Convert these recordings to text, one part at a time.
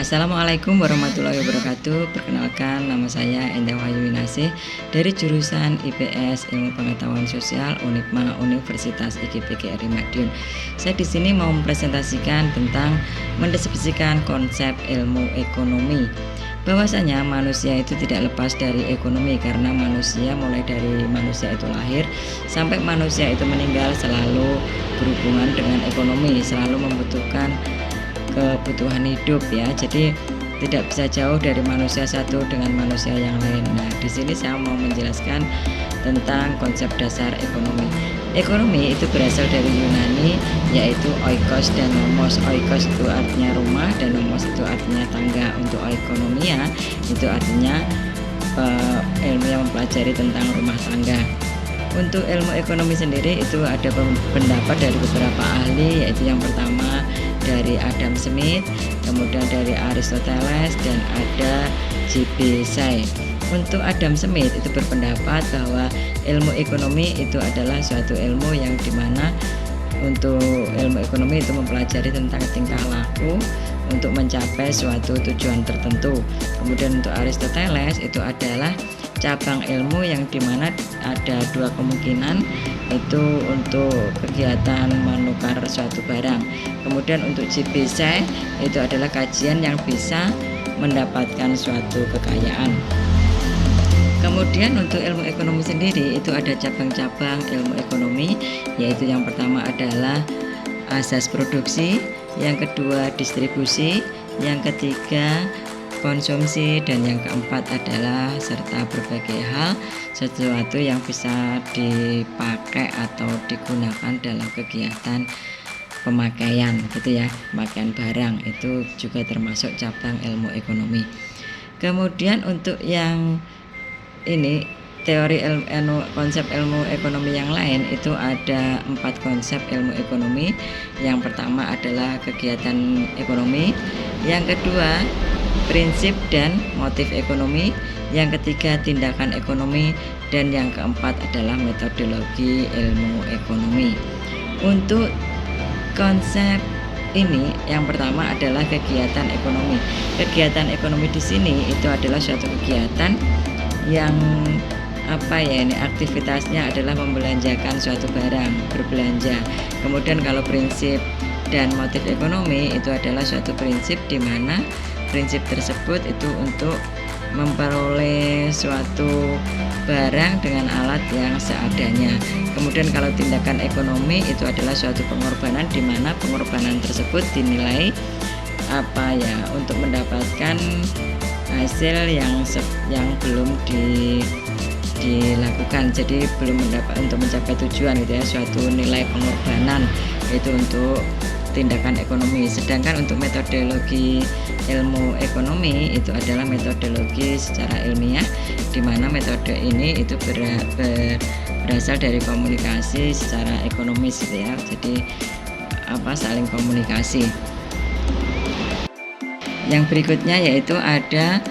Assalamualaikum warahmatullahi wabarakatuh. Perkenalkan, nama saya Endah Wahyu Winasih dari jurusan IPS Ilmu Pengetahuan Sosial Unipma Universitas IGPGRI Madiun. Saya di sini mau mempresentasikan tentang mendeskripsikan konsep ilmu ekonomi. Bahwasanya manusia itu tidak lepas dari ekonomi, karena manusia mulai dari manusia itu lahir sampai manusia itu meninggal selalu berhubungan dengan ekonomi, selalu membutuhkan kebutuhan hidup ya. Jadi tidak bisa jauh dari manusia satu dengan manusia yang lain. Nah, di sini saya mau menjelaskan tentang konsep dasar ekonomi. Ekonomi itu berasal dari Yunani, yaitu oikos dan nomos. Oikos itu artinya rumah dan nomos itu artinya tangga. Untuk oikonomia itu artinya ilmu yang mempelajari tentang rumah tangga. Untuk ilmu ekonomi sendiri itu ada pendapat dari beberapa ahli, yaitu yang pertama dari Adam Smith, kemudian dari Aristoteles, dan ada J.B. Say. Untuk Adam Smith itu berpendapat bahwa ilmu ekonomi itu adalah suatu ilmu yang dimana untuk ilmu ekonomi itu mempelajari tentang tingkah laku untuk mencapai suatu tujuan tertentu. Kemudian untuk Aristoteles itu adalah cabang ilmu yang dimana ada dua kemungkinan, itu untuk kegiatan menukar suatu barang. Kemudian untuk J.B. Say itu adalah kajian yang bisa mendapatkan suatu kekayaan. Kemudian untuk ilmu ekonomi sendiri itu ada cabang-cabang ilmu ekonomi, yaitu yang pertama adalah asas produksi, yang kedua distribusi, yang ketiga konsumsi, dan yang keempat adalah serta berbagai hal sesuatu yang bisa dipakai atau digunakan dalam kegiatan pemakaian gitu ya, pemakaian barang, itu juga termasuk cabang ilmu ekonomi. Kemudian untuk yang ini teori konsep ilmu ekonomi yang lain itu ada 4 konsep ilmu ekonomi. Yang pertama adalah kegiatan ekonomi, yang kedua prinsip dan motif ekonomi, yang ketiga tindakan ekonomi, dan yang keempat adalah metodologi ilmu ekonomi. Untuk konsep ini yang pertama adalah kegiatan ekonomi. Kegiatan ekonomi di sini itu adalah suatu kegiatan yang aktivitasnya adalah membelanjakan suatu barang, berbelanja. Kemudian kalau prinsip dan motif ekonomi itu adalah suatu prinsip di mana prinsip tersebut itu untuk memperoleh suatu barang dengan alat yang seadanya. Kemudian kalau tindakan ekonomi itu adalah suatu pengorbanan di mana pengorbanan tersebut dinilai untuk mendapatkan hasil yang belum dilakukan, jadi belum untuk mencapai tujuan gitu ya, suatu nilai pengorbanan itu untuk tindakan ekonomi. Sedangkan untuk metodologi ilmu ekonomi itu adalah metodologi secara ilmiah, di mana metode ini itu berasal dari komunikasi secara ekonomis gitu ya, jadi saling komunikasi. Yang berikutnya yaitu ada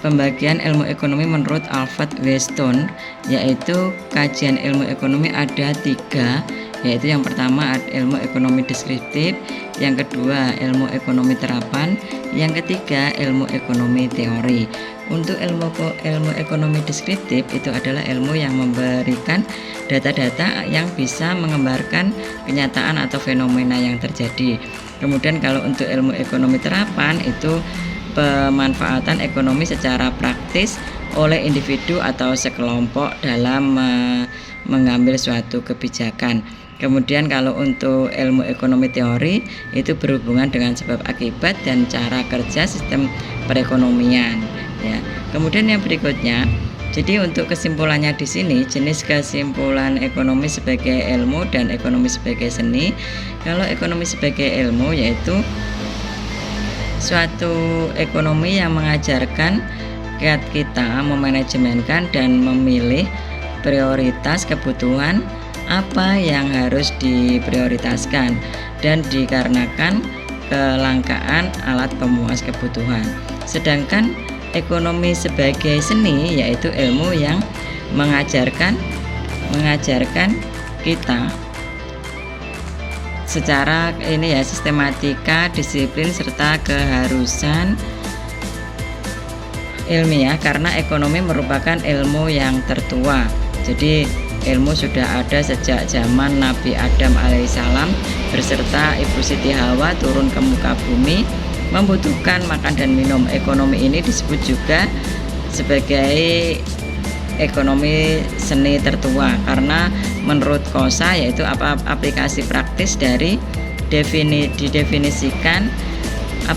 pembagian ilmu ekonomi menurut Alfred Weston, yaitu kajian ilmu ekonomi ada 3, yaitu yang pertama ilmu ekonomi deskriptif, yang kedua ilmu ekonomi terapan, yang ketiga ilmu ekonomi teori. Untuk ilmu ekonomi deskriptif itu adalah ilmu yang memberikan data-data yang bisa menggambarkan kenyataan atau fenomena yang terjadi. Kemudian kalau untuk ilmu ekonomi terapan itu pemanfaatan ekonomi secara praktis oleh individu atau sekelompok dalam mengambil suatu kebijakan. Kemudian kalau untuk ilmu ekonomi teori itu berhubungan dengan sebab akibat dan cara kerja sistem perekonomian ya. Kemudian yang berikutnya, jadi untuk kesimpulannya di sini, jenis kesimpulan ekonomi sebagai ilmu dan ekonomi sebagai seni. Kalau ekonomi sebagai ilmu yaitu suatu ekonomi yang mengajarkan kita memanajemenkan dan memilih prioritas kebutuhan apa yang harus diprioritaskan dan dikarenakan kelangkaan alat pemuas kebutuhan. Sedangkan ekonomi sebagai seni yaitu ilmu yang mengajarkan kita secara sistematika, disiplin serta keharusan ilmiah karena ekonomi merupakan ilmu yang tertua. Jadi ilmu sudah ada sejak zaman Nabi Adam alaihissalam beserta Ibu Siti Hawa turun ke muka bumi membutuhkan makan dan minum. Ekonomi ini disebut juga sebagai ekonomi seni tertua karena menurut Kosa yaitu aplikasi praktis dari didefinisikan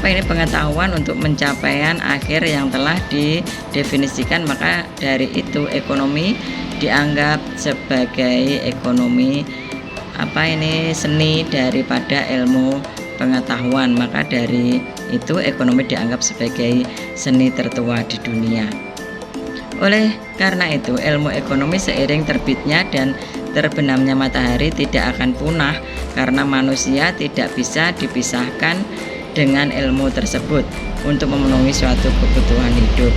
pengetahuan untuk pencapaian akhir yang telah didefinisikan. Maka dari itu ekonomi dianggap sebagai ekonomi seni daripada ilmu pengetahuan. Maka dari itu ekonomi dianggap sebagai seni tertua di dunia. Oleh karena itu ilmu ekonomi seiring terbitnya dan terbenamnya matahari tidak akan punah karena manusia tidak bisa dipisahkan dengan ilmu tersebut untuk memenuhi suatu kebutuhan hidup.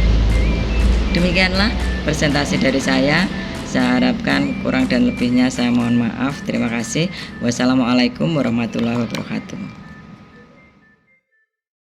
Demikianlah presentasi dari saya. Saya harapkan kurang dan lebihnya saya mohon maaf. Terima kasih. Wassalamualaikum warahmatullahi wabarakatuh.